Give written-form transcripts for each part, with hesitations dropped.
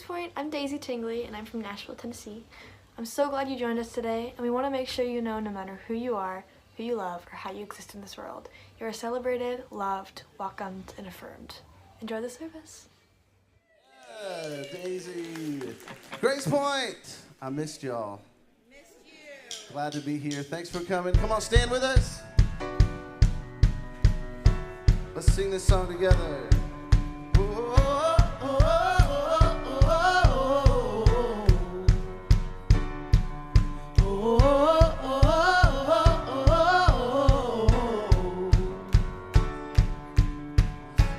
GracePointe, I'm Daisy Tingley, and I'm from Nashville, Tennessee. I'm so glad you joined us today, and we want to make sure you know no matter who you are, who you love, or how you exist in this world, you are celebrated, loved, welcomed, and affirmed. Enjoy the service. Yeah, Daisy. GracePointe, I missed y'all. Missed you. Glad to be here. Thanks for coming. Come on, stand with us. Let's sing this song together.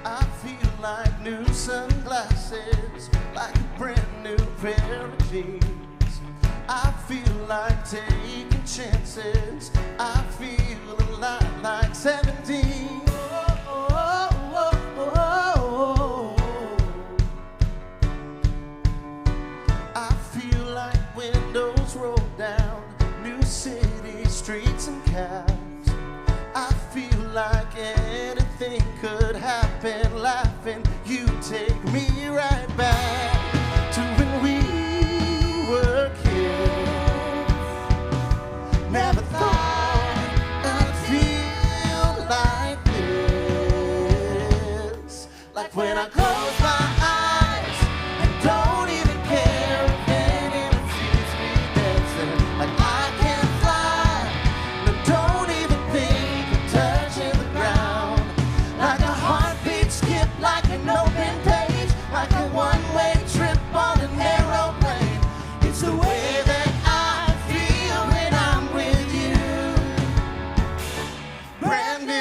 I feel like new sunglasses, like a brand new pair of jeans. I feel like taking chances. I feel a lot like 17. I feel like windows roll down, new city streets and cabs. I feel like anything could happen, laughing. You take me right back to when we were kids. Never thought I'd feel like this. Like when I close my eyes and don't even care if anyone sees me dancing. Like I can fly, no, don't even think of touching the ground. Like a heartbeat skip, like an open page, like a one-way trip on an aeroplane. It's the way that I feel when I'm with you. Brand new.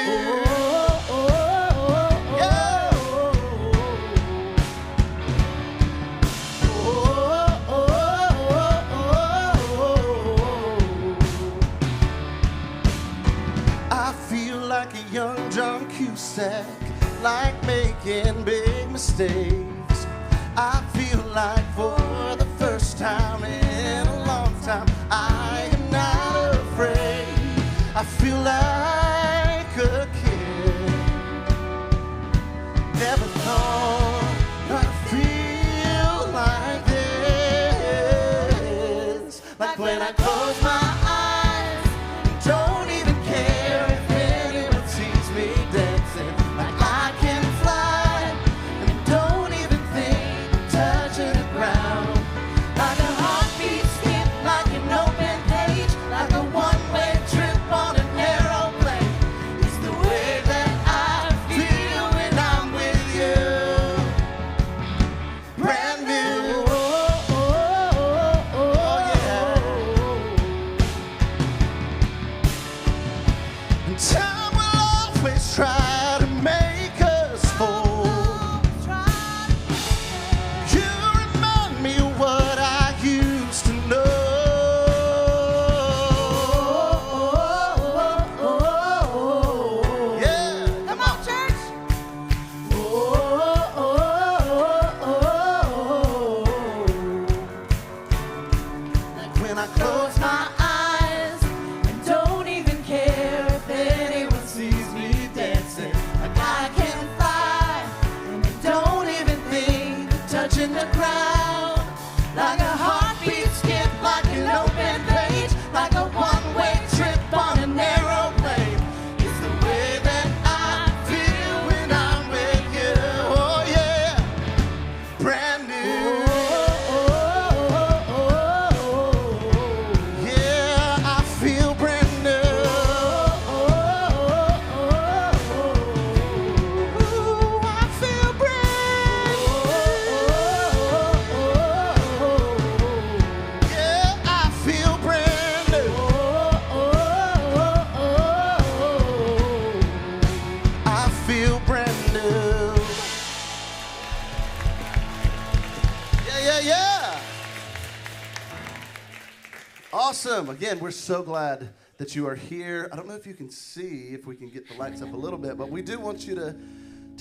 I feel like a young John Cusack, like making big mistakes. I feel like for the first time in a long time, I am not afraid. I feel like a kid. Never thought I'd feel like this. Like when I close my eyes, don't even care if anyone sees me dancing. Like I can fly and don't even think of touching the ground. Like a heartbeat skip, like an open page, like a one-way trip on an aeroplane. It's the way that I feel when I'm with you. Brand new. Oh yeah. And time will always try to make us whole. You remind me of what I used to know. Yeah, come on, church. Like when I close my eyes and don't even care if anyone sees me dancing. Like I can fly and I don't even think of touching the ground. Like a heartbeat skip, like an open page, like a one-way trip on an aeroplane. It's the way that I feel when I'm with you. Oh yeah, brand new. Yeah, I feel brand new. Ooh, I feel brand new. Yeah, I feel brand new. I feel brand new. Yeah, yeah, yeah. Awesome. Again, we're so glad that you are here. I don't know if you can see, if we can get the lights up a little bit, but we do want you to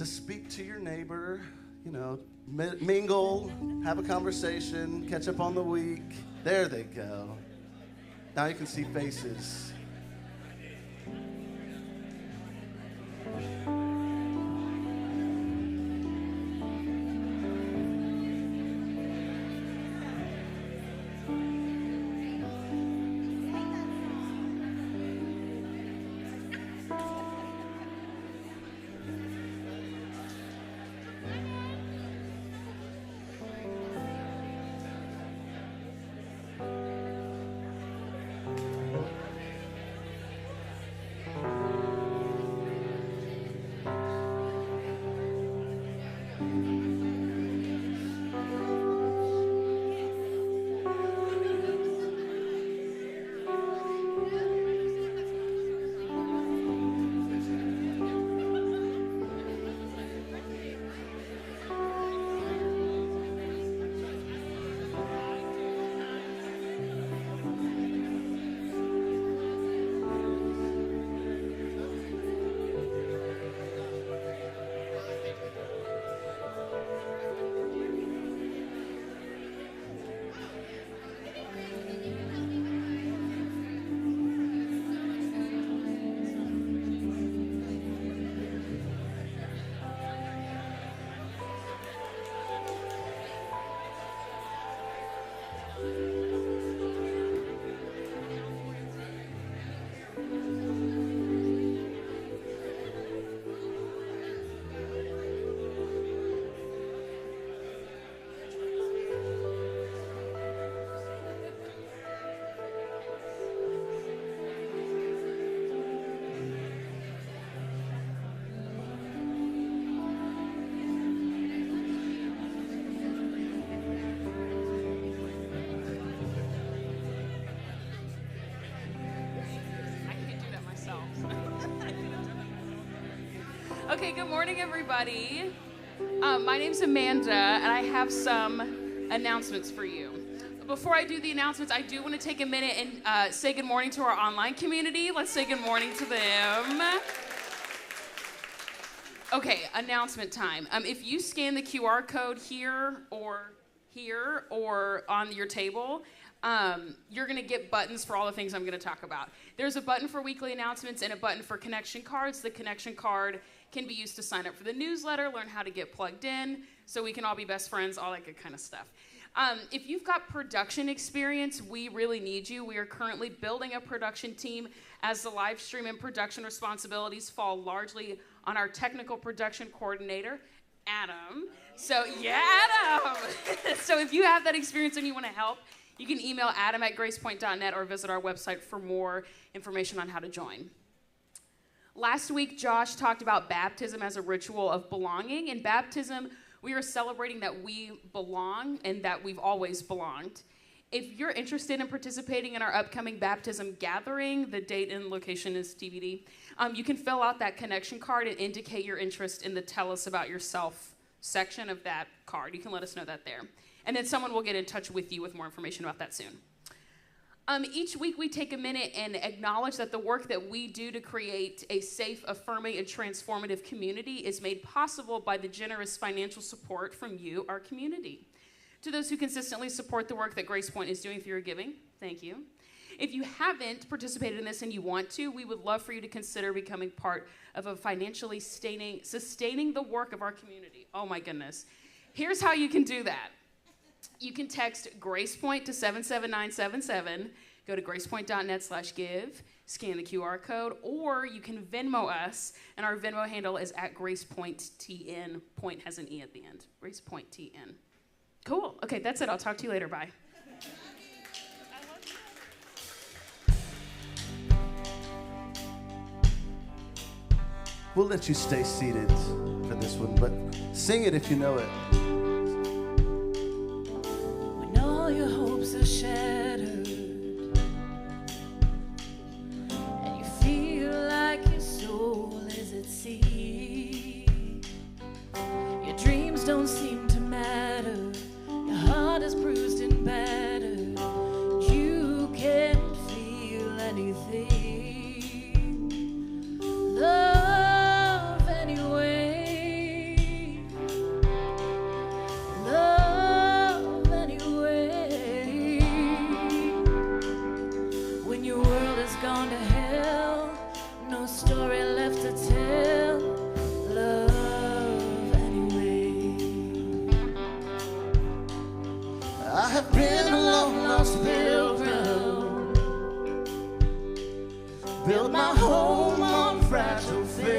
speak to your neighbor, you know, mingle, have a conversation, catch up on the week. There they go. Now you can see faces. Okay, good morning, everybody. My name's Amanda, and I have some announcements for you. Before I do the announcements, I do want to take a minute and say good morning to our online community. Let's say good morning to them. Okay, announcement time. If you scan the QR code here or on your table, you're going to get buttons for all the things I'm going to talk about. There's a button for weekly announcements and a button for connection cards. The connection card can be used to sign up for the newsletter, learn how to get plugged in, so we can all be best friends, all that good kind of stuff. If you've got production experience, we really need you. We are currently building a production team as the live stream and production responsibilities fall largely on our technical production coordinator, Adam. So, yeah, Adam! So if you have that experience and you want to help, you can email Adam at GracePointe.net or visit our website for more information on how to join. Last week, Josh talked about baptism as a ritual of belonging. In baptism, we are celebrating that we belong and that we've always belonged. If you're interested in participating in our upcoming baptism gathering, the date and location is TBD, you can fill out that connection card and indicate your interest in the Tell Us About Yourself section of that card. You can let us know that there. And then someone will get in touch with you with more information about that soon. Each week we take a minute and acknowledge that the work that we do to create a safe, affirming, and transformative community is made possible by the generous financial support from you, our community. To those who consistently support the work that GracePointe is doing through your giving, thank you. If you haven't participated in this and you want to, we would love for you to consider becoming part of a financially sustaining the work of our community. Oh my goodness. Here's how you can do that. You can text GracePointe to 77977, go to gracepointe.net/give, scan the QR code, or you can Venmo us, and our Venmo handle is at GracePointeTN. Point has an E at the end. GracePointeTN. Cool. Okay, that's it. I'll talk to you later. Bye. We'll let you stay seated for this one, but sing it if you know it. When all your hopes are shattered and you feel like your soul is at sea, your dreams don't seem to matter, your heart is bruised and battered, you can't feel anything. Love anyway, love anyway. When your world has gone to hell, no story left to tell. Love anyway. I have been a long lost pilgrim, built my home on fragile faith,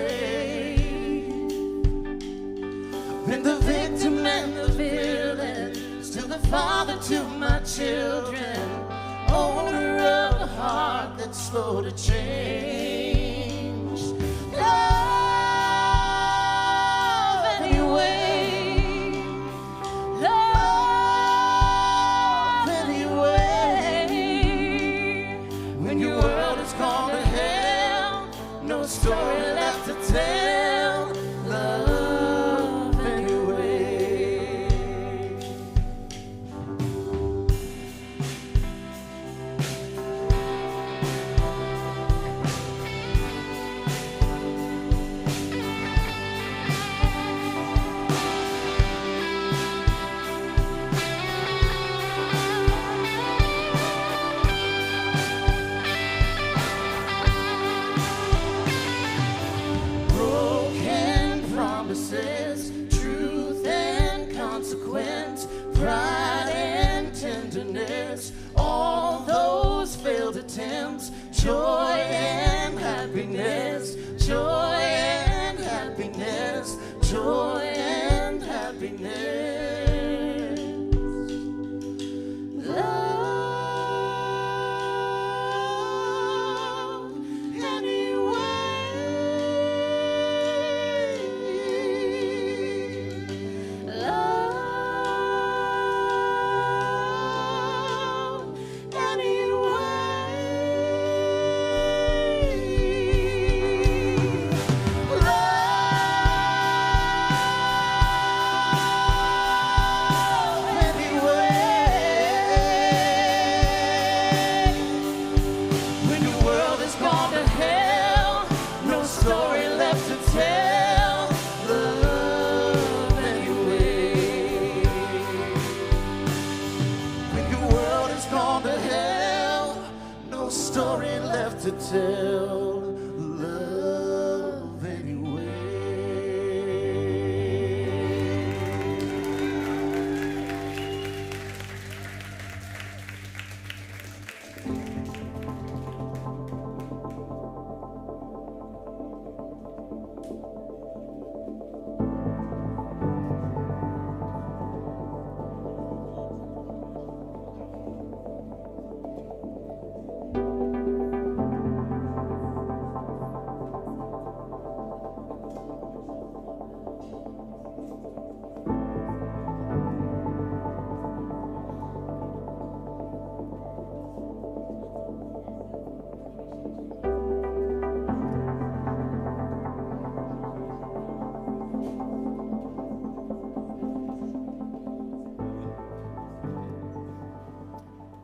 been the victim and the villain, still the father to my children, owner of a heart that's slow to change. Love anyway, love anyway. When your world has gone to hell, no story left to tell. Love anyway. Broken promises, truth and consequence, pride and tenderness. forgiveness, all those failed attempts, joy and happiness, joy and happiness, joy and happiness. Love anyway. Love anyway. Love anyway. When the world has gone to hell, no story left to tell. Love anyway. When the world has gone to hell, no story left to tell. Love anyway.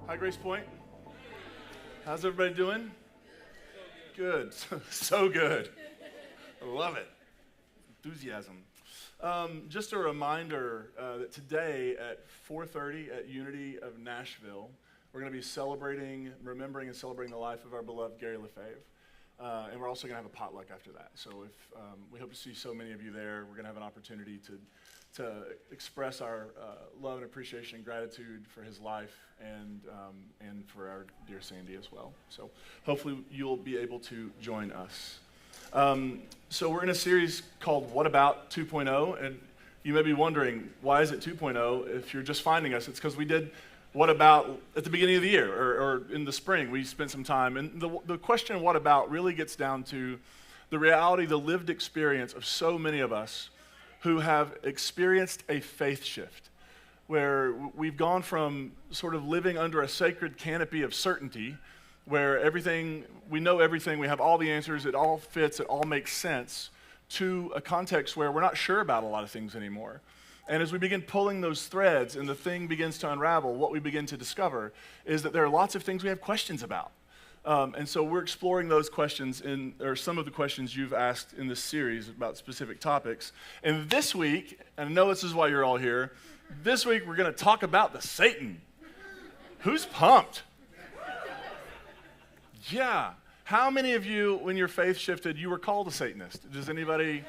Hi, GracePointe. How's everybody doing? Good. So good. I love it. Enthusiasm. Just a reminder that today at 4:30 at Unity of Nashville, we're going to be remembering and celebrating the life of our beloved Gary Lefebvre. And we're also going to have a potluck after that. So we hope to see so many of you there. We're going to have an opportunity to express our love and appreciation and gratitude for his life and for our dear Sandy as well. So hopefully you'll be able to join us. So we're in a series called What About 2.0, and you may be wondering, why is it 2.0? If you're just finding us, it's because we did What About at the beginning of the year or in the spring. We spent some time, and the question What About really gets down to the reality, the lived experience of so many of us who have experienced a faith shift, where we've gone from sort of living under a sacred canopy of certainty, where we know everything, we have all the answers, it all fits, it all makes sense, to a context where we're not sure about a lot of things anymore. And as we begin pulling those threads and the thing begins to unravel, what we begin to discover is that there are lots of things we have questions about. And so we're exploring those questions or some of the questions you've asked in this series about specific topics. And this week, and I know this is why you're all here, this week we're going to talk about the Satan. Who's pumped? Yeah. How many of you, when your faith shifted, you were called a Satanist? Does anybody?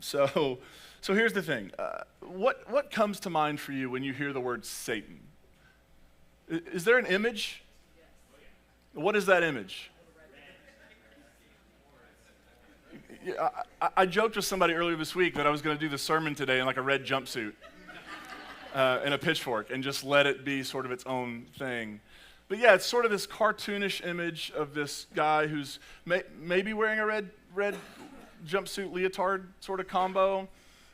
So here's the thing. What comes to mind for you when you hear the word Satan? Is there an image? What is that image? I joked with somebody earlier this week that I was going to do the sermon today in like a red jumpsuit and a pitchfork and just let it be sort of its own thing. But yeah, it's sort of this cartoonish image of this guy who's maybe wearing a red jumpsuit leotard sort of combo,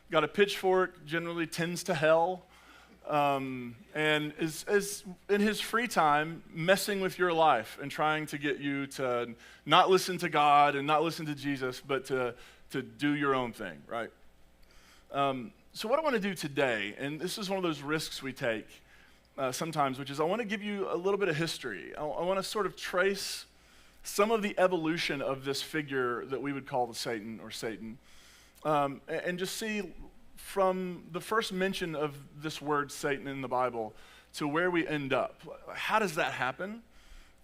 got a pitchfork, generally tends to hell, and is in his free time messing with your life and trying to get you to not listen to God and not listen to Jesus, but to do your own thing, right? So what I want to do today, and this is one of those risks we take sometimes, which is I want to give you a little bit of history. I want to sort of trace some of the evolution of this figure that we would call the Satan or Satan, and just see from the first mention of this word Satan in the Bible to where we end up. How does that happen?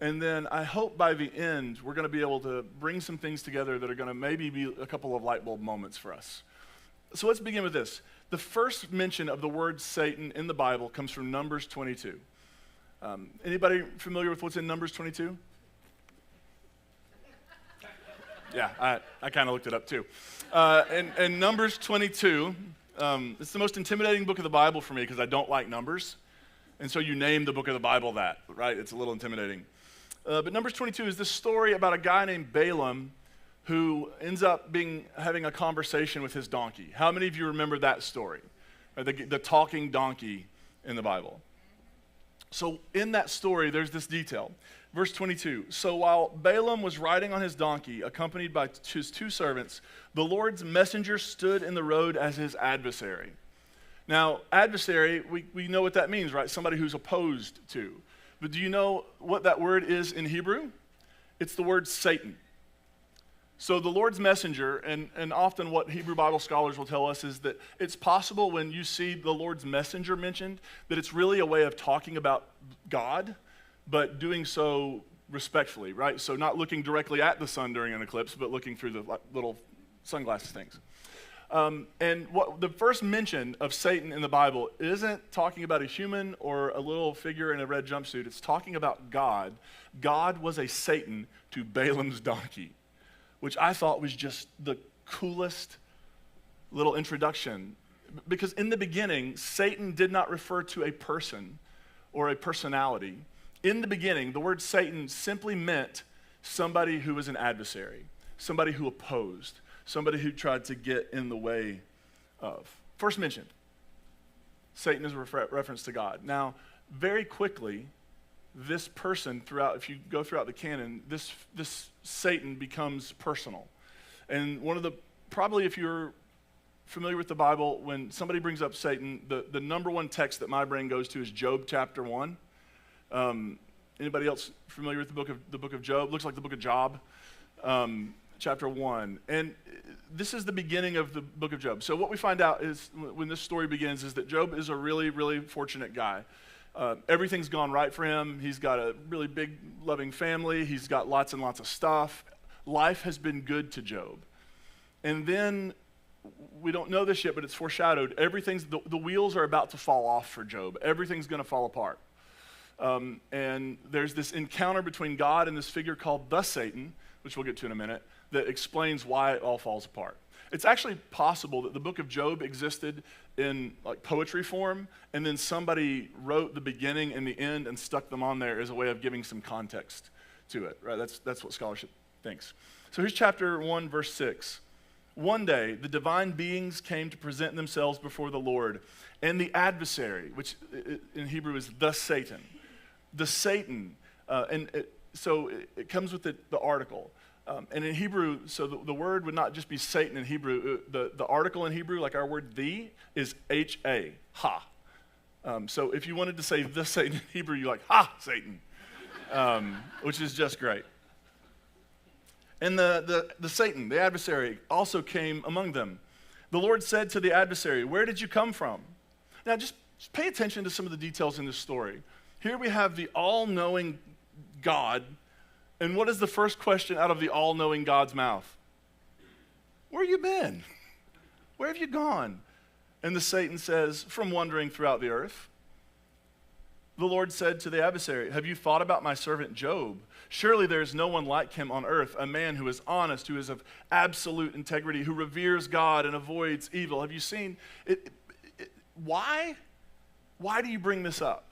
And then I hope by the end we're going to be able to bring some things together that are going to maybe be a couple of light bulb moments for us. So let's begin with this. The first mention of the word Satan in the Bible comes from Numbers 22. Anybody familiar with what's in Numbers 22? Yeah, I kind of looked it up too. In Numbers 22, it's the most intimidating book of the Bible for me because I don't like numbers. And so you name the book of the Bible that, right? It's a little intimidating. But Numbers 22 is this story about a guy named Balaam who ends up having a conversation with his donkey. How many of you remember that story? The talking donkey in the Bible. So in that story, there's this detail. Verse 22, so while Balaam was riding on his donkey, accompanied by his two servants, the Lord's messenger stood in the road as his adversary. Now, adversary, we know what that means, right? Somebody who's opposed to. But do you know what that word is in Hebrew? It's the word Satan. So the Lord's messenger, and often what Hebrew Bible scholars will tell us is that it's possible when you see the Lord's messenger mentioned, that it's really a way of talking about God, but doing so respectfully, right? So not looking directly at the sun during an eclipse, but looking through the little sunglasses things. And what the first mention of Satan in the Bible isn't talking about a human or a little figure in a red jumpsuit. It's talking about God. God was a Satan to Balaam's donkey, which I thought was just the coolest little introduction. Because in the beginning, Satan did not refer to a person or a personality. In the beginning, the word Satan simply meant somebody who was an adversary, somebody who opposed, somebody who tried to get in the way of. First mentioned, Satan is a reference to God. Now, very quickly, this person if you go throughout the canon, this Satan becomes personal. And probably if you're familiar with the Bible, when somebody brings up Satan, the number one text that my brain goes to is Job chapter 1. Anybody else familiar with the book of Job? Looks like the book of Job, chapter 1. And this is the beginning of the book of Job. So what we find out is when this story begins is that Job is a really, really fortunate guy. Everything's gone right for him. He's got a really big, loving family. He's got lots and lots of stuff. Life has been good to Job. And then, we don't know this yet, but it's foreshadowed. The wheels are about to fall off for Job. Everything's going to fall apart. And there's this encounter between God and this figure called the Satan, which we'll get to in a minute, that explains why it all falls apart. It's actually possible that the book of Job existed in like poetry form, and then somebody wrote the beginning and the end and stuck them on there as a way of giving some context to it, right? That's what scholarship thinks. So here's chapter 1, verse 6. One day, the divine beings came to present themselves before the Lord, and the adversary, which in Hebrew is the Satan. The Satan, so it comes with the article. And in Hebrew, so the word would not just be Satan in Hebrew. The article in Hebrew, like our word the, is H-A, ha. So if you wanted to say the Satan in Hebrew, you're like, ha, Satan, which is just great. And the Satan, the adversary, also came among them. The Lord said to the adversary, where did you come from? Now just pay attention to some of the details in this story. Here we have the all-knowing God, and what is the first question out of the all-knowing God's mouth? Where you been? Where have you gone? And the Satan says, from wandering throughout the earth. The Lord said to the adversary, have you thought about my servant Job? Surely there is no one like him on earth, a man who is honest, who is of absolute integrity, who reveres God and avoids evil. Have you seen it? Why? Why do you bring this up?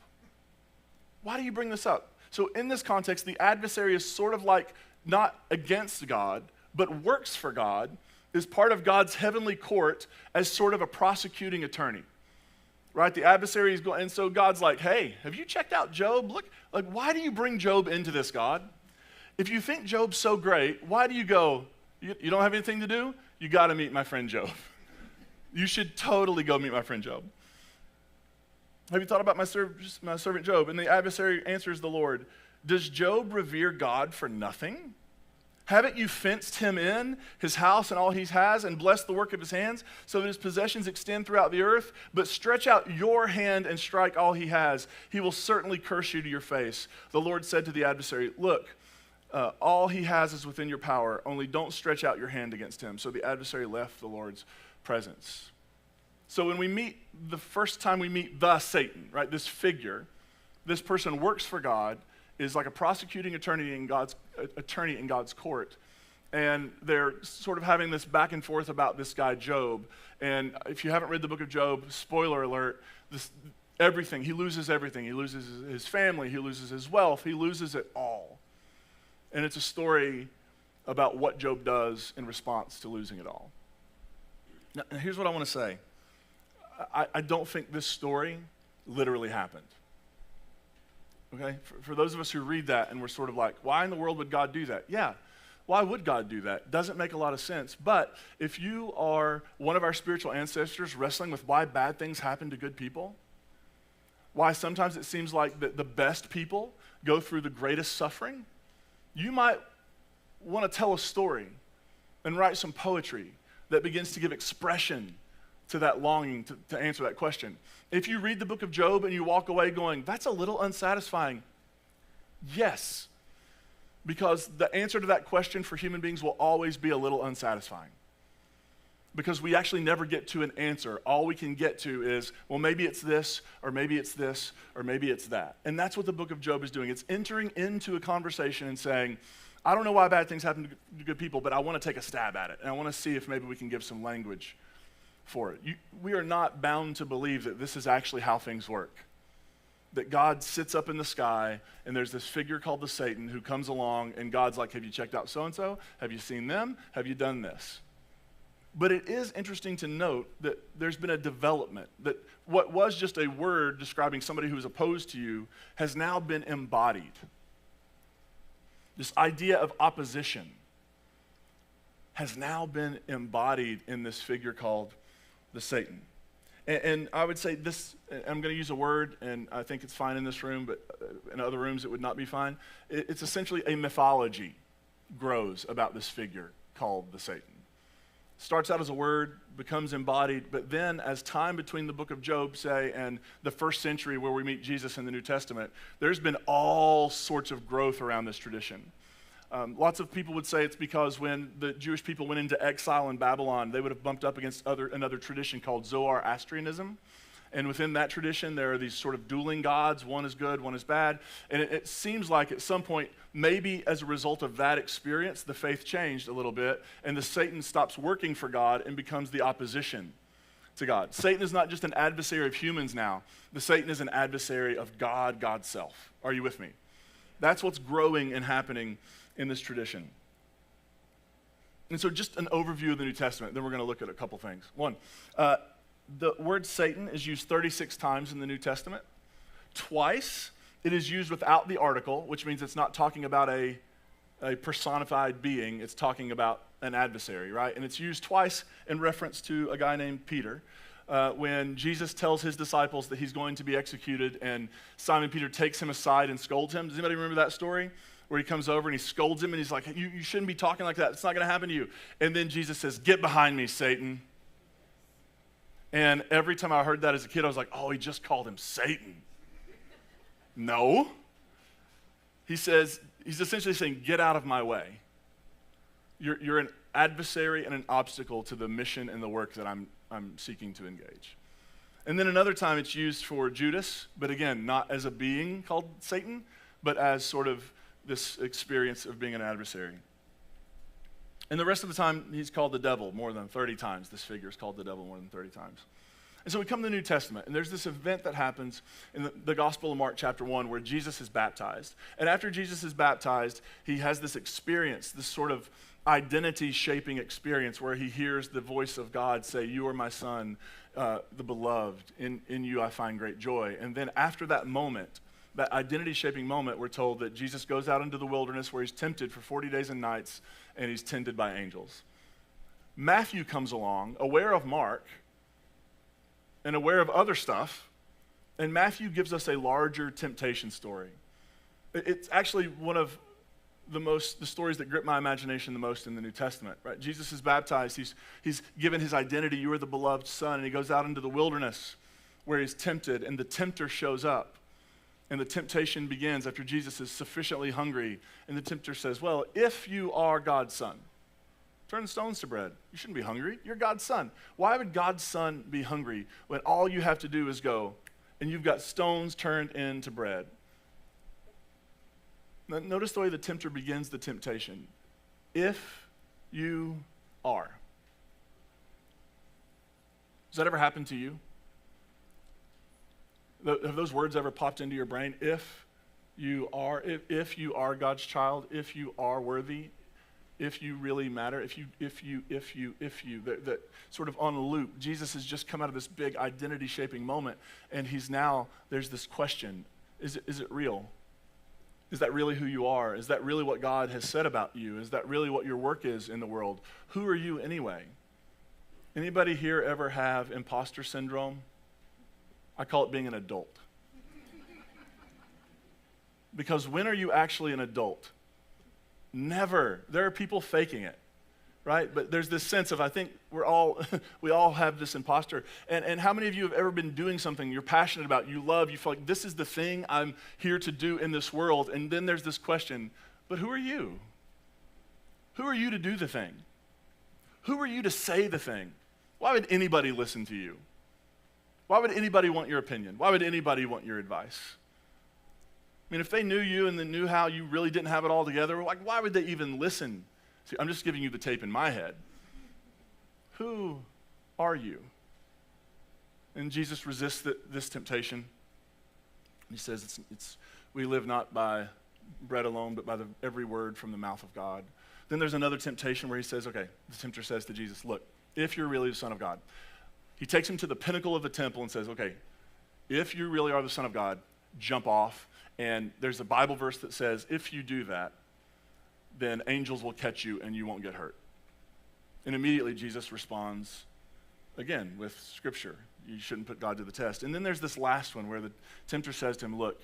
Why do you bring this up? So in this context, the adversary is sort of like not against God, but works for God, is part of God's heavenly court as sort of a prosecuting attorney. Right? The adversary is going, and so God's like, hey, have you checked out Job? Look, like, why do you bring Job into this, God? If you think Job's so great, why do you go, you don't have anything to do? You got to meet my friend Job. You should totally go meet my friend Job. Have you thought about my servant Job? And the adversary answers the Lord, does Job revere God for nothing? Haven't you fenced him in, his house and all he has, and blessed the work of his hands, so that his possessions extend throughout the earth? But stretch out your hand and strike all he has. He will certainly curse you to your face. The Lord said to the adversary, look, all he has is within your power, only don't stretch out your hand against him. So the adversary left the Lord's presence. So when we meet, the first time we meet the Satan, right, this figure, this person works for God, is like a prosecuting attorney in God's court. And they're sort of having this back and forth about this guy, Job. And if you haven't read the book of Job, spoiler alert, everything, he loses everything. He loses his family, he loses his wealth, he loses it all. And it's a story about what Job does in response to losing it all. Now, here's what I want to say. I don't think this story literally happened. Okay? For those of us who read that and we're sort of like, why in the world would God do that? Yeah, why would God do that? Doesn't make a lot of sense. But if you are one of our spiritual ancestors wrestling with why bad things happen to good people, why sometimes it seems like the best people go through the greatest suffering, you might want to tell a story and write some poetry that begins to give expression to that longing to answer that question. If you read the book of Job and you walk away going, that's a little unsatisfying, yes, because the answer to that question for human beings will always be a little unsatisfying. Because we actually never get to an answer. All we can get to is, well, maybe it's this, or maybe it's this, or maybe it's that. And that's what the book of Job is doing. It's entering into a conversation and saying, I don't know why bad things happen to good people, but I want to take a stab at it. And I want to see if maybe we can give some language for it. We are not bound to believe that this is actually how things work. That God sits up in the sky and there's this figure called the Satan who comes along and God's like, have you checked out so-and-so? Have you seen them? Have you done this? But it is interesting to note that there's been a development, that what was just a word describing somebody who is opposed to you has now been embodied. This idea of opposition has now been embodied in this figure called the Satan. And I would say this, I'm going to use a word, and I think it's fine in this room, but in other rooms it would not be fine. It's essentially a mythology grows about this figure called the Satan. Starts out as a word, becomes embodied, but then as time between the book of Job, say, and the first century where we meet Jesus in the New Testament, there's been all sorts of growth around this tradition. Lots of people would say it's because when the Jewish people went into exile in Babylon, they would have bumped up against another tradition called Zoroastrianism. And within that tradition, there are these sort of dueling gods. One is good, one is bad. And it seems like at some point, maybe as a result of that experience, the faith changed a little bit, and the Satan stops working for God and becomes the opposition to God. Satan is not just an adversary of humans now. The Satan is an adversary of God, God's self. Are you with me? That's what's growing and happening in this tradition. And so just an overview of the New Testament, then we're going to look at a couple things. One, the word Satan is used 36 times in the New Testament. Twice, it is used without the article, which means it's not talking about a personified being. It's talking about an adversary, right? And it's used twice in reference to a guy named Peter. When Jesus tells his disciples that he's going to be executed, and Simon Peter takes him aside and scolds him. Does anybody remember that story? Where he comes over and he scolds him and he's like, you shouldn't be talking like that. It's not going to happen to you. And then Jesus says, get behind me, Satan. And every time I heard that as a kid, I was like, oh, he just called him Satan. No. He's essentially saying, get out of my way. You're an adversary and an obstacle to the mission and the work that I'm seeking to engage. And then another time it's used for Judas, but again, not as a being called Satan, but as sort of this experience of being an adversary. And the rest of the time, he's called the devil more than 30 times. This figure is called the devil more than 30 times. And so we come to the New Testament, and there's this event that happens in the Gospel of Mark chapter 1 where Jesus is baptized. And after Jesus is baptized, he has this experience, this sort of identity-shaping experience where he hears the voice of God say, you are my son, the beloved. In you I find great joy. And then after that moment, that identity-shaping moment, we're told that Jesus goes out into the wilderness where he's tempted for 40 days and nights, and he's tended by angels. Matthew comes along, aware of Mark, and aware of other stuff, and Matthew gives us a larger temptation story. It's actually one of the stories that grip my imagination the most in the New Testament, right? Jesus is baptized, he's given his identity, you are the beloved son, and he goes out into the wilderness where he's tempted, and the tempter shows up. And the temptation begins after Jesus is sufficiently hungry. And the tempter says, well, if you are God's son, Turn stones to bread. You shouldn't be hungry. You're God's son. Why would God's son be hungry when all you have to do is go and you've got stones turned into bread? Now, notice the way the tempter begins the temptation. If you are. Does that ever happen to you? Have those words ever popped into your brain? If you are God's child, if you are worthy, if you really matter, if you, that sort of on a loop. Jesus has just come out of this big identity-shaping moment, and there's this question, is it real? Is that really who you are? Is that really what God has said about you? Is that really what your work is in the world? Who are you anyway? Anybody here ever have imposter syndrome? I call it being an adult. Because when are you actually an adult? Never. There are people faking it, right? But there's this sense of, I think we all have this imposter. And how many of you have ever been doing something you're passionate about, you love, you feel like this is the thing I'm here to do in this world, and then there's this question, but who are you? Who are you to do the thing? Who are you to say the thing? Why would anybody listen to you? Why would anybody want your opinion? Why would anybody want your advice? I mean, if they knew you and they knew how you really didn't have it all together, like, why would they even listen? See, I'm just giving you the tape in my head. Who are you? And Jesus resists this temptation. He says, we live not by bread alone, but by every word from the mouth of God. Then there's another temptation where he says, okay, the tempter says to Jesus, look, if you're really the Son of God. He takes him to the pinnacle of the temple and says, okay, if you really are the Son of God, jump off. And there's a Bible verse that says, if you do that, then angels will catch you and you won't get hurt. And immediately Jesus responds, again, with Scripture. You shouldn't put God to the test. And then there's this last one where the tempter says to him, look,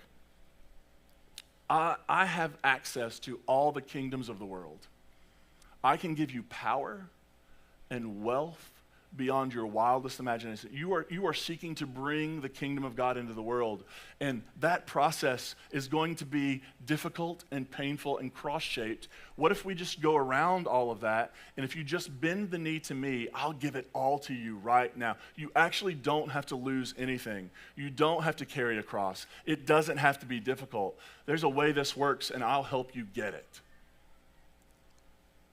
I have access to all the kingdoms of the world. I can give you power and wealth beyond your wildest imagination. You are seeking to bring the kingdom of God into the world, and that process is going to be difficult and painful and cross-shaped. What if we just go around all of that, and if you just bend the knee to me, I'll give it all to you right now. You actually don't have to lose anything. You don't have to carry a cross. It doesn't have to be difficult. There's a way this works, and I'll help you get it.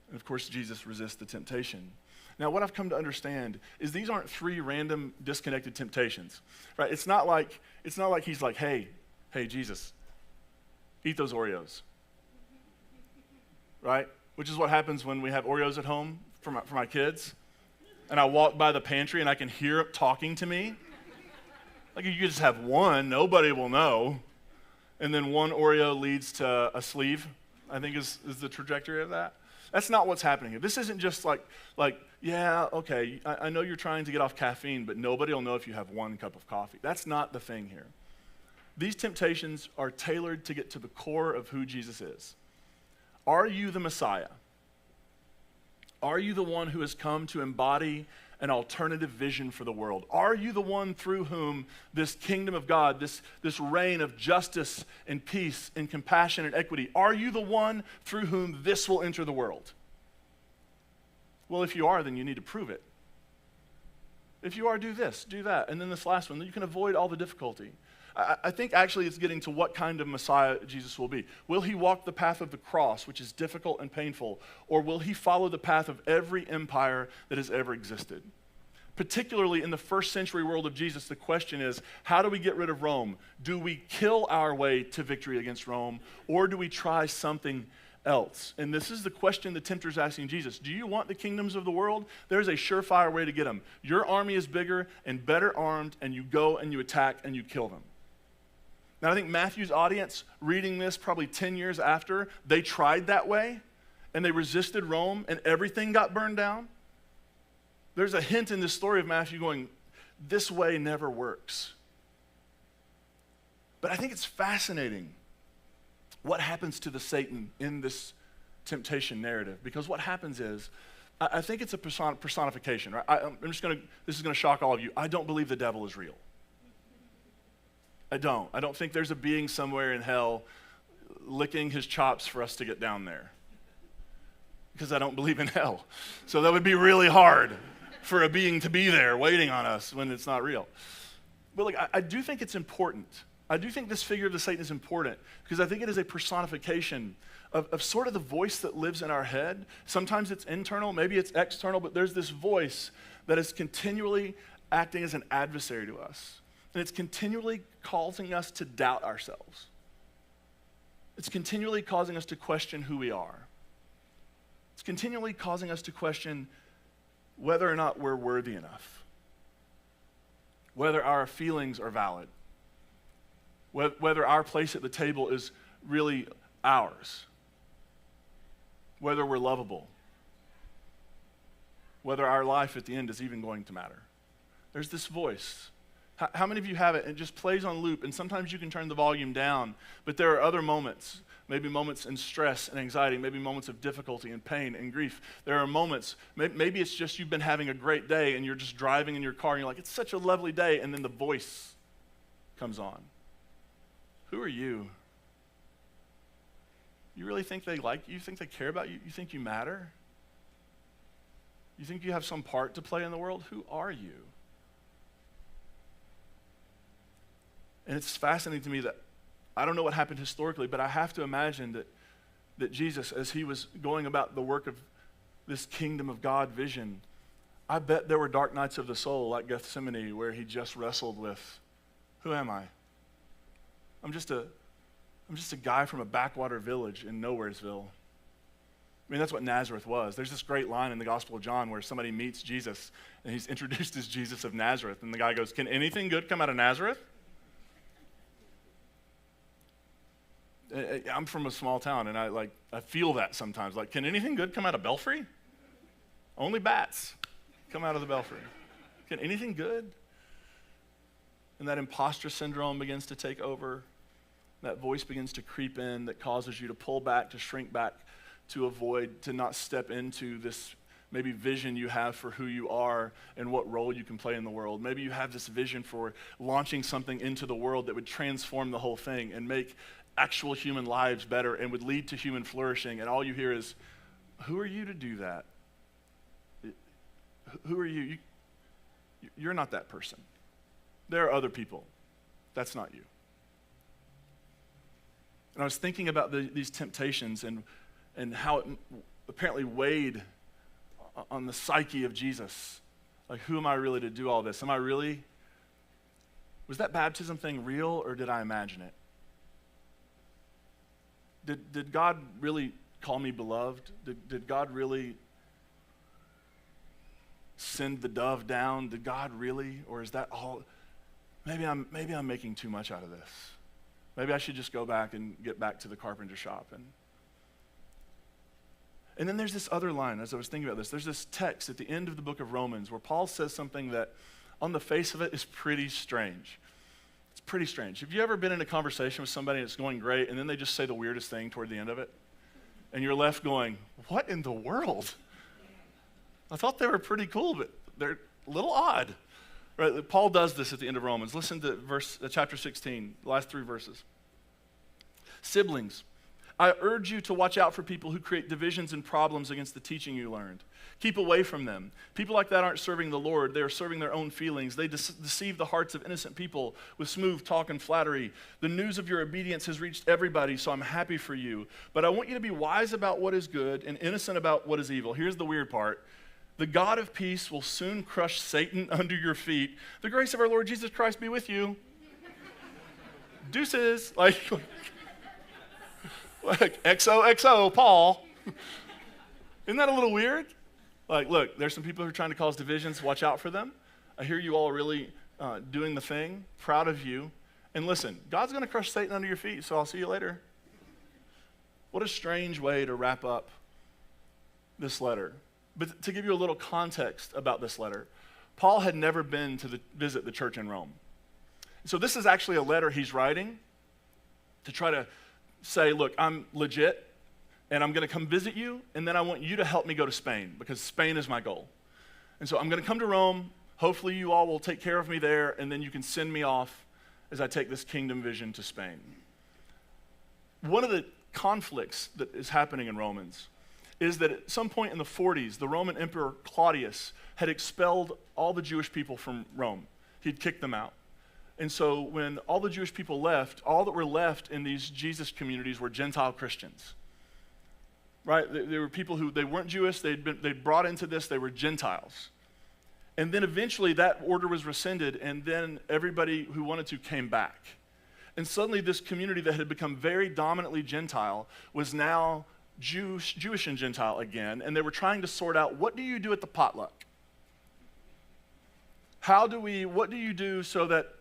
And of course, Jesus resists the temptation. Now, what I've come to understand is these aren't three random disconnected temptations, right? It's not like he's like, hey, Jesus, eat those Oreos, right? Which is what happens when we have Oreos at home for my kids, and I walk by the pantry and I can hear it talking to me. Like, if you just have one, nobody will know. And then one Oreo leads to a sleeve, I think is the trajectory of that. That's not what's happening here. This isn't just like, yeah, okay, I know you're trying to get off caffeine, but nobody will know if you have one cup of coffee. That's not the thing here. These temptations are tailored to get to the core of who Jesus is. Are you the Messiah? Are you the one who has come to embody an alternative vision for the world? Are you the one through whom this kingdom of God, this reign of justice and peace and compassion and equity, are you the one through whom this will enter the world? Well, if you are, then you need to prove it. If you are, do this, do that. And then this last one, you can avoid all the difficulty. I think actually it's getting to what kind of Messiah Jesus will be. Will he walk the path of the cross, which is difficult and painful, or will he follow the path of every empire that has ever existed? Particularly in the first century world of Jesus, the question is, how do we get rid of Rome? Do we kill our way to victory against Rome, or do we try something else? And this is the question the tempter's asking Jesus. Do you want the kingdoms of the world? There's a surefire way to get them. Your army is bigger and better armed, and you go and you attack and you kill them. Now, I think Matthew's audience, reading this probably 10 years after, they tried that way, and they resisted Rome, and everything got burned down. There's a hint in this story of Matthew going, this way never works. But I think it's fascinating what happens to the Satan in this temptation narrative, because what happens is, I think it's a personification, right? This is going to shock all of you. I don't believe the devil is real. I don't think there's a being somewhere in hell licking his chops for us to get down there. because I don't believe in hell. So that would be really hard for a being to be there waiting on us when it's not real. But look, I do think it's important. I do think this figure of the Satan is important because I think it is a personification of sort of the voice that lives in our head. Sometimes it's internal, maybe it's external, but there's this voice that is continually acting as an adversary to us. And it's continually causing us to doubt ourselves. It's continually causing us to question who we are. It's continually causing us to question whether or not we're worthy enough, whether our feelings are valid, whether our place at the table is really ours, whether we're lovable, whether our life at the end is even going to matter. There's this voice. How many of you have it? It just plays on loop, and sometimes you can turn the volume down, but there are other moments, maybe moments in stress and anxiety, maybe moments of difficulty and pain and grief. There are moments, maybe it's just you've been having a great day and you're just driving in your car and you're like, it's such a lovely day, and then the voice comes on. Who are you? You really think they like you? You think they care about you? You think you matter? You think you have some part to play in the world? Who are you? And it's fascinating to me that I don't know what happened historically, but I have to imagine that Jesus, as he was going about the work of this kingdom of God vision, I bet there were dark nights of the soul like Gethsemane where he just wrestled with, who am I? I'm just a guy from a backwater village in Nowheresville. I mean, that's what Nazareth was. There's this great line in the Gospel of John where somebody meets Jesus, and he's introduced as Jesus of Nazareth, and the guy goes, can anything good come out of Nazareth? I'm from a small town, and I feel that sometimes. Like, can anything good come out of Belfry? Only bats come out of the Belfry. Can anything good? And that imposter syndrome begins to take over. That voice begins to creep in that causes you to pull back, to shrink back, to avoid, to not step into this maybe vision you have for who you are and what role you can play in the world. Maybe you have this vision for launching something into the world that would transform the whole thing and make actual human lives better and would lead to human flourishing, and all you hear is, who are you to do that? Who are you? You're not that person. There are other people. That's not you. And I was thinking about these temptations and how it apparently weighed on the psyche of Jesus. Like, who am I really to do all this? Was that baptism thing real, or did I imagine it? Did God really call me beloved? Did God really send the dove down? Did God really? Or is that all? Maybe I'm making too much out of this. Maybe I should just go back and get back to the carpenter shop. And then there's this other line, as I was thinking about this, there's this text at the end of the book of Romans where Paul says something that on the face of it is pretty strange. It's pretty strange. Have you ever been in a conversation with somebody that's going great and then they just say the weirdest thing toward the end of it? And you're left going, what in the world? I thought they were pretty cool, but they're a little odd. Right? Paul does this at the end of Romans. Listen to chapter 16, the last 3 verses. Siblings, I urge you to watch out for people who create divisions and problems against the teaching you learned. Keep away from them. People like that aren't serving the Lord. They are serving their own feelings. They deceive the hearts of innocent people with smooth talk and flattery. The news of your obedience has reached everybody, so I'm happy for you. But I want you to be wise about what is good and innocent about what is evil. Here's the weird part. The God of peace will soon crush Satan under your feet. The grace of our Lord Jesus Christ be with you. Deuces. Like XOXO, Paul. Isn't that a little weird? Like, look, there's some people who are trying to cause divisions. Watch out for them. I hear you all really doing the thing. Proud of you. And listen, God's going to crush Satan under your feet, so I'll see you later. What a strange way to wrap up this letter. But to give you a little context about this letter, Paul had never been to visit the church in Rome. So this is actually a letter he's writing to try to say, look, I'm legit, and I'm going to come visit you, and then I want you to help me go to Spain, because Spain is my goal. And so I'm going to come to Rome. Hopefully you all will take care of me there, and then you can send me off as I take this kingdom vision to Spain. One of the conflicts that is happening in Romans is that at some point in the 40s, the Roman Emperor Claudius had expelled all the Jewish people from Rome. He'd kicked them out. And so when all the Jewish people left, all that were left in these Jesus communities were Gentile Christians. Right? They were people who, they weren't Jewish, they'd brought into this, they were Gentiles. And then eventually that order was rescinded, and then everybody who wanted to came back. And suddenly this community that had become very dominantly Gentile was now Jewish and Gentile again, and they were trying to sort out, what do you do at the potluck? What do you do so that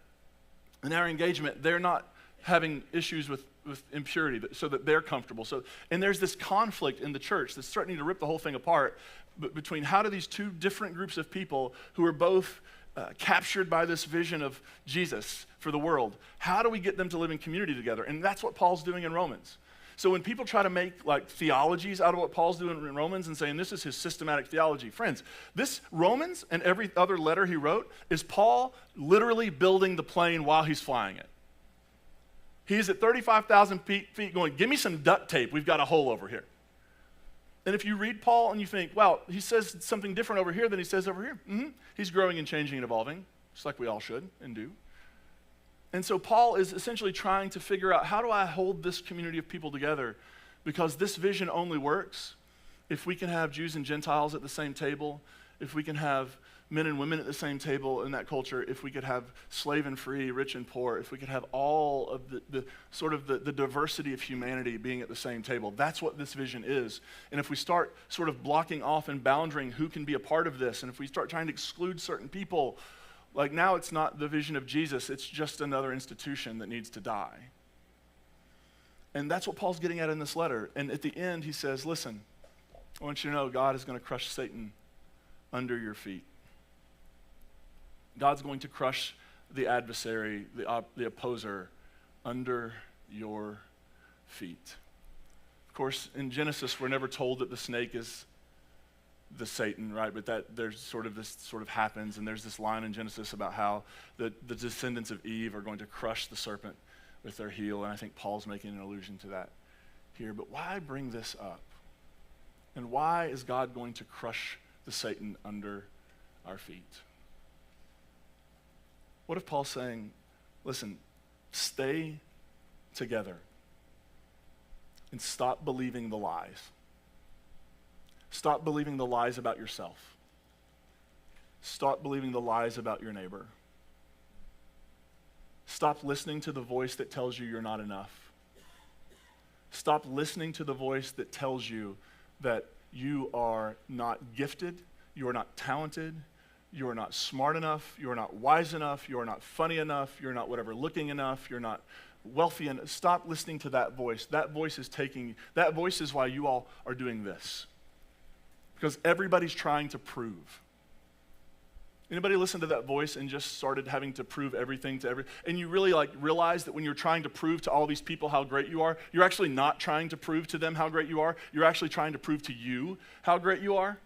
in our engagement, they're not having issues with impurity, so that they're comfortable. And there's this conflict in the church that's threatening to rip the whole thing apart between how do these two different groups of people who are both captured by this vision of Jesus for the world, how do we get them to live in community together? And that's what Paul's doing in Romans. So when people try to make like theologies out of what Paul's doing in Romans and saying this is his systematic theology, friends, this Romans and every other letter he wrote is Paul literally building the plane while he's flying it. He's at 35,000 feet going, give me some duct tape, we've got a hole over here. And if you read Paul and you think, wow, he says something different over here than he says over here. Mm-hmm. He's growing and changing and evolving, just like we all should and do. And so Paul is essentially trying to figure out, how do I hold this community of people together? Because this vision only works if we can have Jews and Gentiles at the same table, if we can have men and women at the same table in that culture, if we could have slave and free, rich and poor, if we could have all of the diversity of humanity being at the same table. That's what this vision is. And if we start sort of blocking off and boundarying who can be a part of this, and if we start trying to exclude certain people, like now it's not the vision of Jesus, it's just another institution that needs to die. And that's what Paul's getting at in this letter. And at the end he says, listen, I want you to know God is going to crush Satan under your feet. God's going to crush the adversary, the opposer, under your feet. Of course, in Genesis, we're never told that the snake is the Satan, right? But that there's this happens, and there's this line in Genesis about how the descendants of Eve are going to crush the serpent with their heel, and I think Paul's making an allusion to that here. But why bring this up? And why is God going to crush the Satan under our feet? What if Paul's saying, listen, stay together and stop believing the lies. Stop believing the lies about yourself. Stop believing the lies about your neighbor. Stop listening to the voice that tells you you're not enough. Stop listening to the voice that tells you that you are not gifted, you are not talented, you are not smart enough, you are not wise enough, you are not funny enough, you're not whatever looking enough, you're not wealthy enough. Stop listening to that voice. That voice is why you all are doing this. Because everybody's trying to prove. Anybody listen to that voice and just started having to prove everything to and you really realize that when you're trying to prove to all these people how great you are, you're actually not trying to prove to them how great you are, you're actually trying to prove to you how great you are?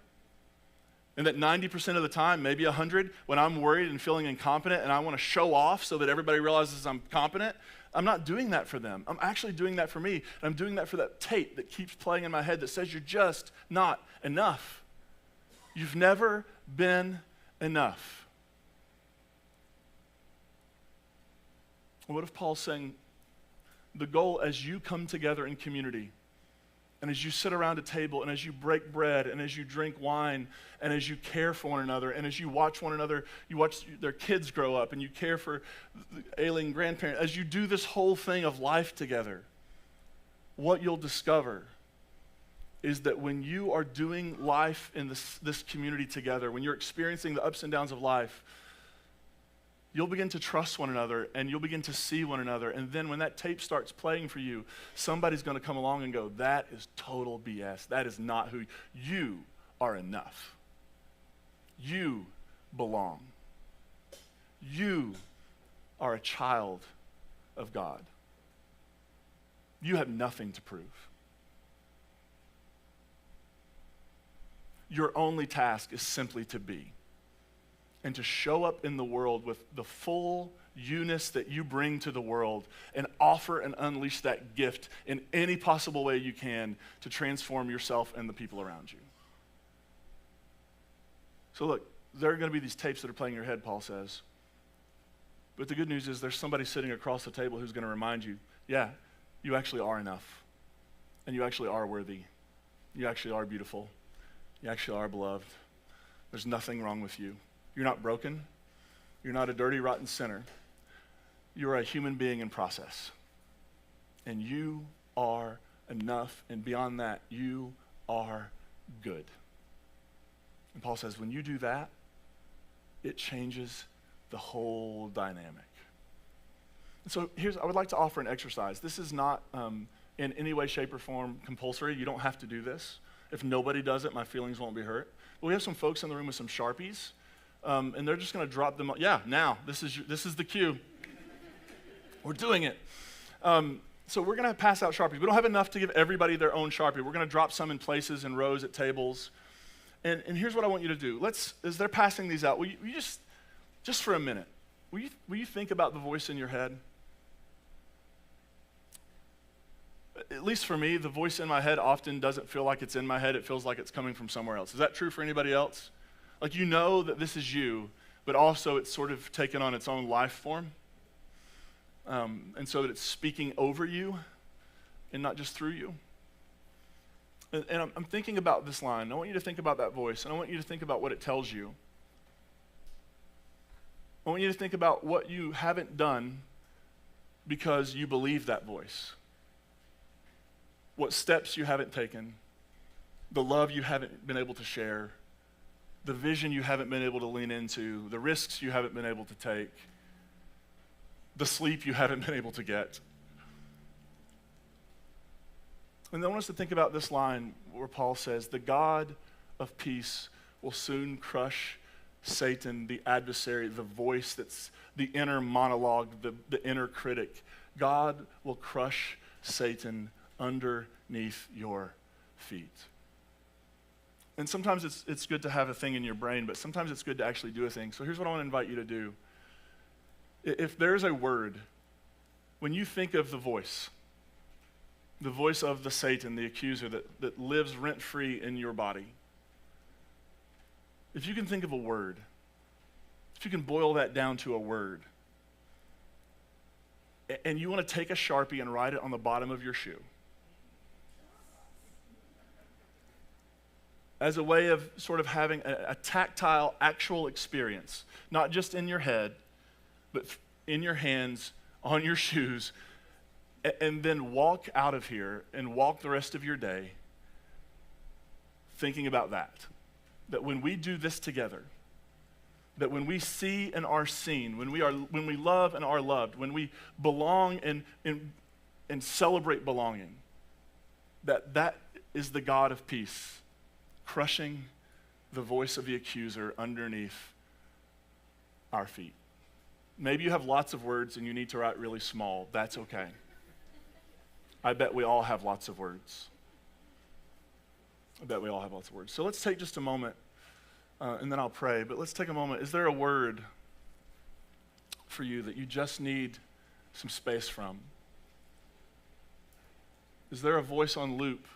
And that 90% of the time, maybe 100, when I'm worried and feeling incompetent and I want to show off so that everybody realizes I'm competent, I'm not doing that for them. I'm actually doing that for me. And I'm doing that for that tape that keeps playing in my head that says you're just not enough. You've never been enough. What if Paul's saying the goal as you come together in community, and as you sit around a table, and as you break bread, and as you drink wine, and as you care for one another, and as you watch one another, you watch their kids grow up, and you care for ailing grandparents, as you do this whole thing of life together, what you'll discover is that when you are doing life in this community together, when you're experiencing the ups and downs of life, you'll begin to trust one another, and you'll begin to see one another. And then when that tape starts playing for you, somebody's going to come along and go, that is total BS. That is not who you are. Enough. You belong. You are a child of God. You have nothing to prove. Your only task is simply to be, and to show up in the world with the full you-ness that you bring to the world and offer and unleash that gift in any possible way you can to transform yourself and the people around you. So look, there are going to be these tapes that are playing in your head, Paul says. But the good news is there's somebody sitting across the table who's going to remind you, yeah, you actually are enough. And you actually are worthy. You actually are beautiful. You actually are beloved. There's nothing wrong with you. You're not broken. You're not a dirty, rotten sinner. You're a human being in process. And you are enough. And beyond that, you are good. And Paul says, when you do that, it changes the whole dynamic. And so I would like to offer an exercise. This is not in any way, shape, or form compulsory. You don't have to do this. If nobody does it, my feelings won't be hurt. But we have some folks in the room with some Sharpies, and they're just going to drop them. Yeah, now, this is the cue. We're doing it. So we're going to pass out Sharpies. We don't have enough to give everybody their own Sharpie. We're going to drop some in places and rows at tables. And here's what I want you to do. As they're passing these out, will you just for a minute, will you think about the voice in your head? At least for me, the voice in my head often doesn't feel like it's in my head. It feels like it's coming from somewhere else. Is that true for anybody else? Like you know that this is you, but also it's sort of taken on its own life form. And so that it's speaking over you and not just through you. And I'm thinking about this line. I want you to think about that voice, and I want you to think about what it tells you. I want you to think about what you haven't done because you believe that voice. What steps you haven't taken, the love you haven't been able to share, the vision you haven't been able to lean into, the risks you haven't been able to take, the sleep you haven't been able to get. And I want us to think about this line where Paul says, the God of peace will soon crush Satan, the adversary, the voice that's the inner monologue, the inner critic. God will crush Satan underneath your feet. And sometimes it's good to have a thing in your brain, but sometimes it's good to actually do a thing. So here's what I want to invite you to do. If there's a word, when you think of the voice of the Satan, the accuser that lives rent-free in your body, if you can think of a word, if you can boil that down to a word, and you want to take a Sharpie and write it on the bottom of your shoe, as a way of sort of having a tactile, actual experience, not just in your head, but in your hands, on your shoes, and then walk out of here and walk the rest of your day thinking about that. That when we do this together, that when we see and are seen, when we love and are loved, when we belong and celebrate belonging, that is the God of peace, crushing the voice of the accuser underneath our feet. Maybe you have lots of words and you need to write really small. That's okay. I bet we all have lots of words. So let's take just a moment, and then I'll pray. But let's take a moment. Is there a word for you that you just need some space from? Is there a voice on loop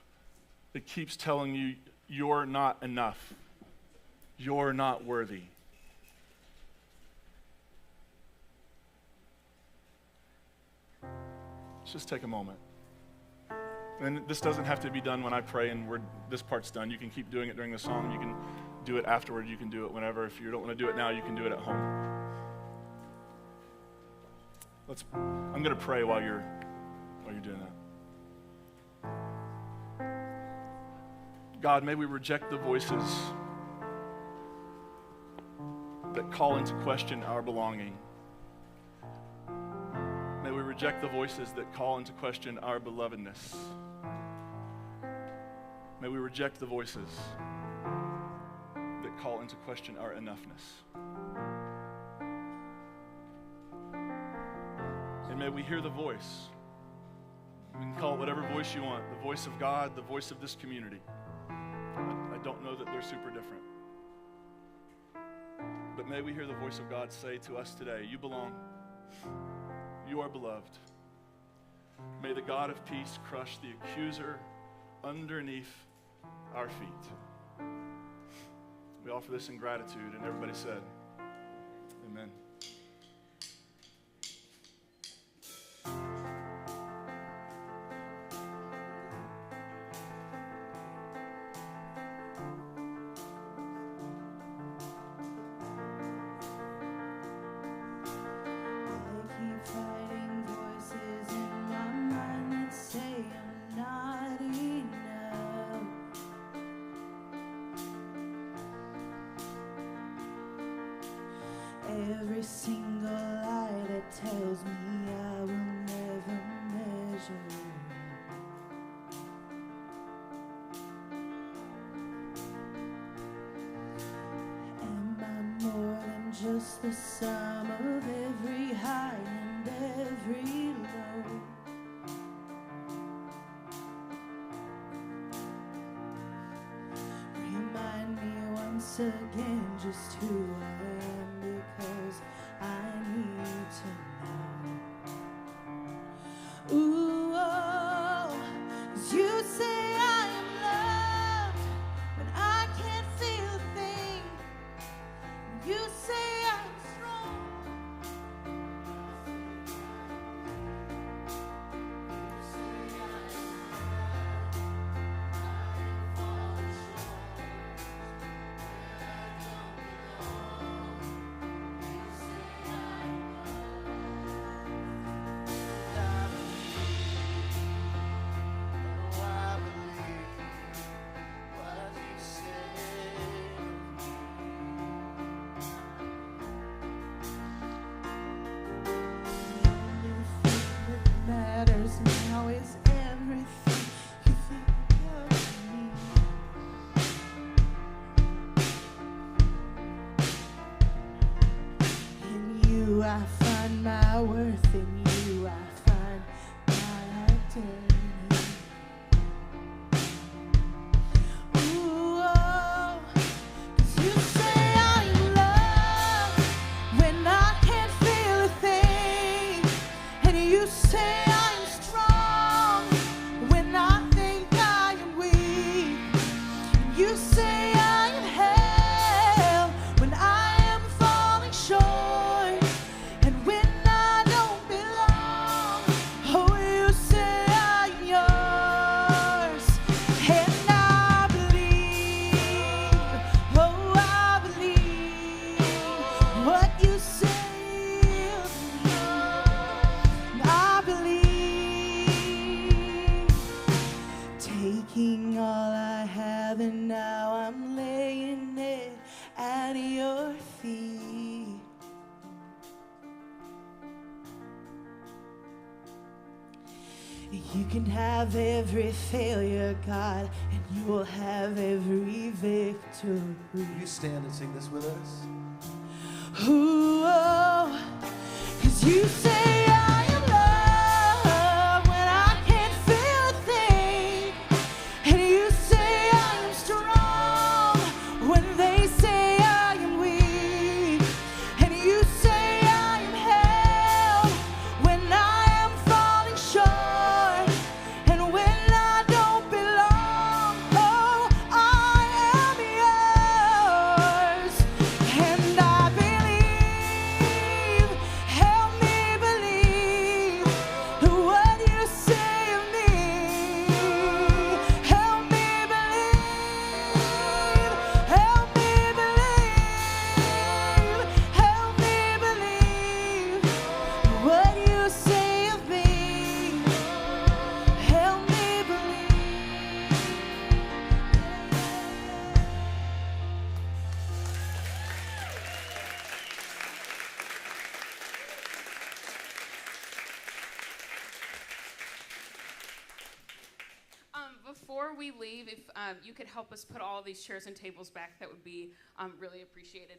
that keeps telling you you're not enough? You're not worthy. Let's just take a moment. And this doesn't have to be done when I pray and this part's done. You can keep doing it during the song. You can do it afterward. You can do it whenever. If you don't want to do it now, you can do it at home. I'm going to pray while you're doing that. God, may we reject the voices that call into question our belonging. May we reject the voices that call into question our belovedness. May we reject the voices that call into question our enoughness. And may we hear the voice. You can call it whatever voice you want, the voice of God, the voice of this community. I don't know that they're super different. But may we hear the voice of God say to us today, you belong. You are beloved. May the God of peace crush the accuser underneath our feet. We offer this in gratitude, and everybody said, amen. Every single lie that tells me I will never measure. Am I more than just the sum of every high and every low? Remind me once again just who I am, because I need to know. Ooh, oh, 'cause you say I am loved when I can't feel a thing. You say I'm strong. You say I am loved. I am falling short. Where I don't belong. You say I am loved. And I believe what you say. What matters now is everything you think of me. In you I find my worth, in you I find my identity. Ooh, oh, 'cause you say I am loved when I can't feel a thing. And you say I am strong when I think I am weak. And you say I am held when I am falling short. And when I don't belong, oh, you say I am yours. And I believe, oh, I believe what you say of me. I believe, taking all I have and now I'm laying it at your feet. You can have every failure, God, and you will have every victory. You stand and sing this with us. Ooh, oh, 'cause you say I am loved when I can't feel a thing. And you say I am strong when they say I am weak. And you say I am held when I am falling short. And when I don't belong, oh, I am yours. And I believe, help me believe what you say of me. Help me believe, help me believe, help me believe what you say of me. Help me believe. Before we leave, if you could help us put all of these chairs and tables back, that would be really appreciated.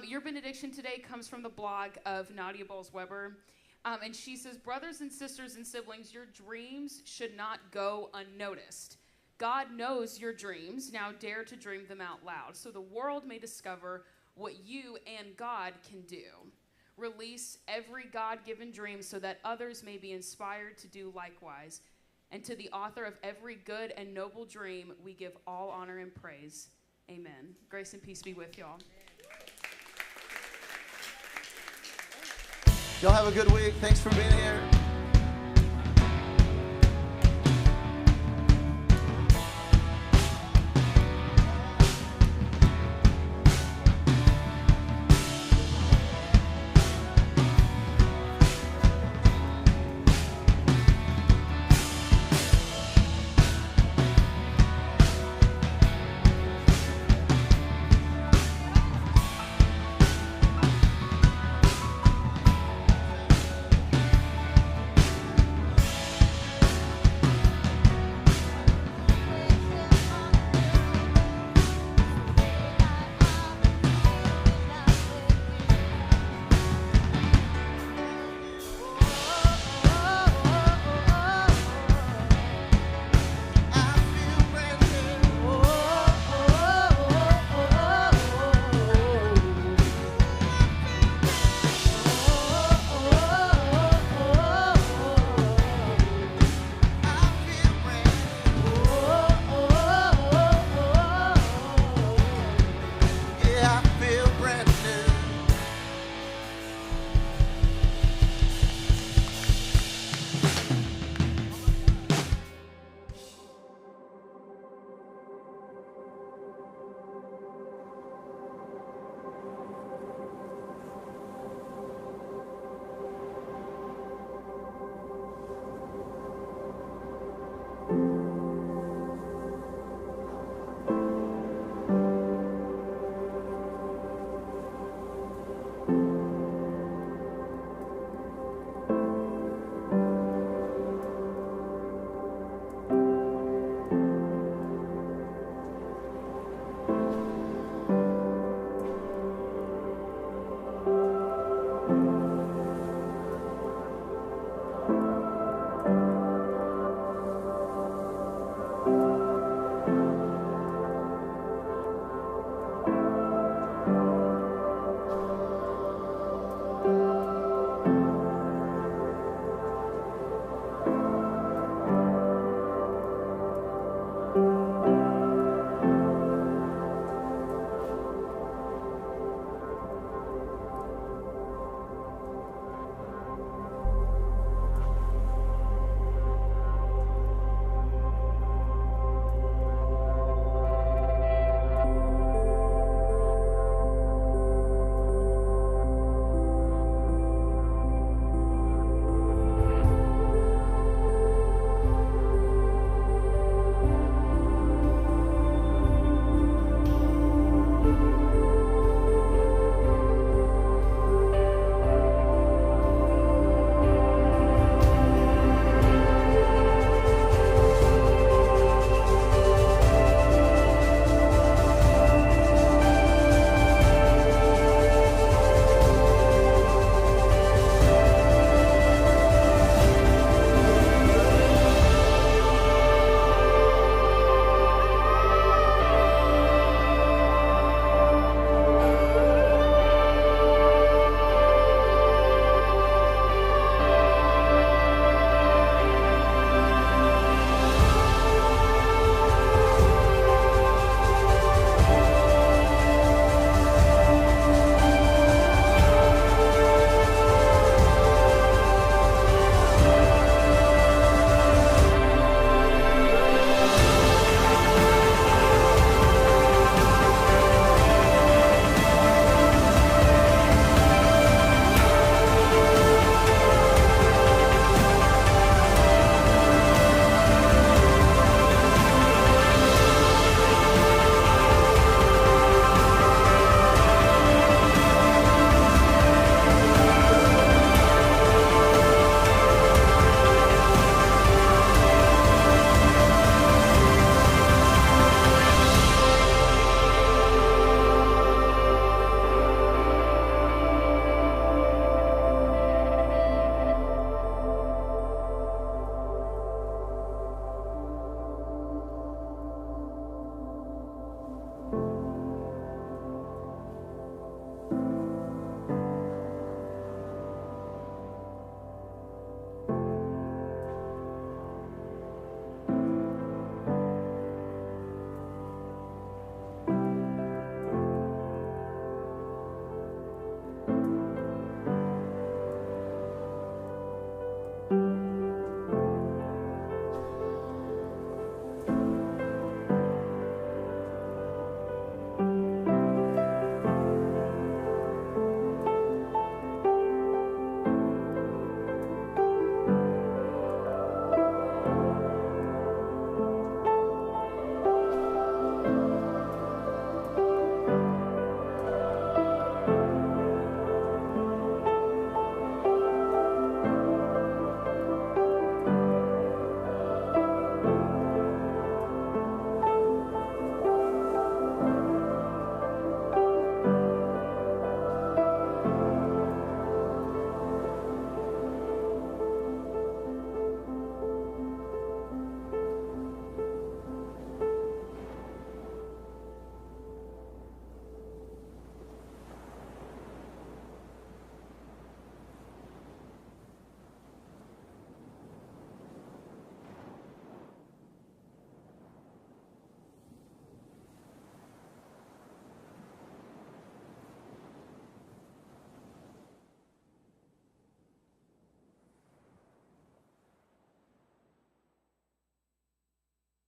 Your benediction today comes from the blog of Nadia Bowles-Weber. And she says, brothers and sisters and siblings, your dreams should not go unnoticed. God knows your dreams. Now dare to dream them out loud so the world may discover what you and God can do. release every God-given dream so that others may be inspired to do likewise. And to the author of every good and noble dream, we give all honor and praise. Amen. Grace and peace be with y'all. Y'all have a good week. Thanks for being here.